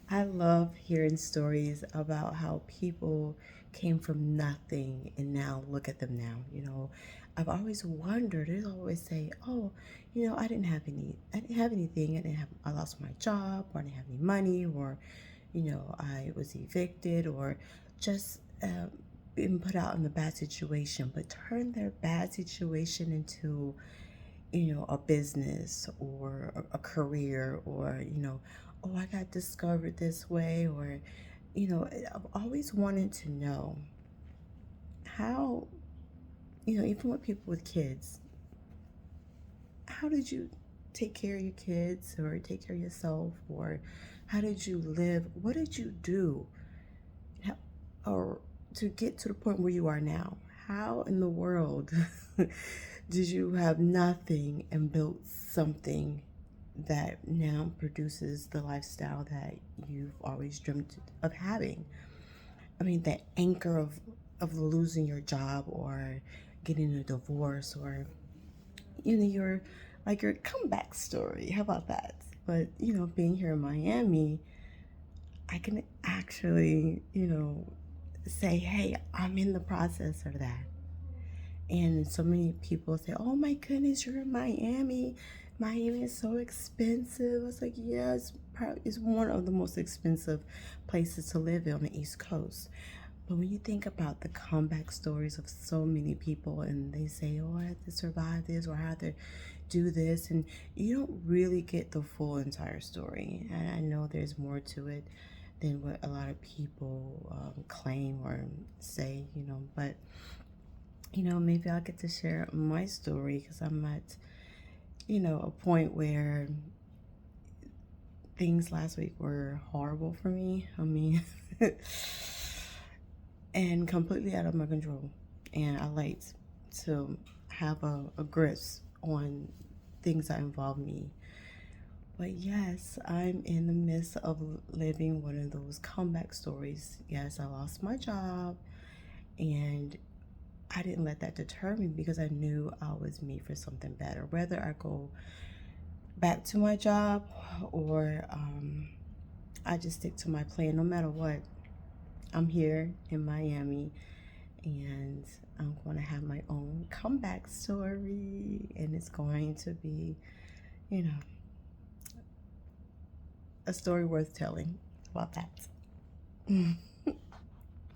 I love hearing stories about how people came from nothing and now look at them now. I've always wondered, they always say, oh, I didn't have anything. I lost my job, or I didn't have any money, or, I was evicted, or just been put out in a bad situation, but turn their bad situation into a business or a career, or, oh, I got discovered this way, or, I've always wanted to know how, even with people with kids, how did you take care of your kids or take care of yourself, or how did you live? What did you do how, or to get to the point where you are now? How in the world did you have nothing and built something that now produces the lifestyle that you've always dreamt of having? I mean, the anchor of losing your job or getting a divorce, or your your comeback story. How about that? But being here in Miami, I can actually say, hey, I'm in the process of that. And so many people say, oh my goodness, you're in Miami. Miami is so expensive. I was like, yeah, it's one of the most expensive places to live in on the East Coast. But when you think about the comeback stories of so many people, and they say, oh, I had to survive this, or I had to do this, and you don't really get the full entire story. And I know there's more to it than what a lot of people claim or say, but maybe I'll get to share my story because I'm at, a point where things last week were horrible for me. I mean, and completely out of my control. And I like to have a grasp on things that involve me. But yes, I'm in the midst of living one of those comeback stories. Yes, I lost my job, and I didn't let that deter me because I knew I was made for something better. Whether I go back to my job, or I just stick to my plan, no matter what, I'm here in Miami, and I'm going to have my own comeback story, and it's going to be, you know, a story worth telling. About that.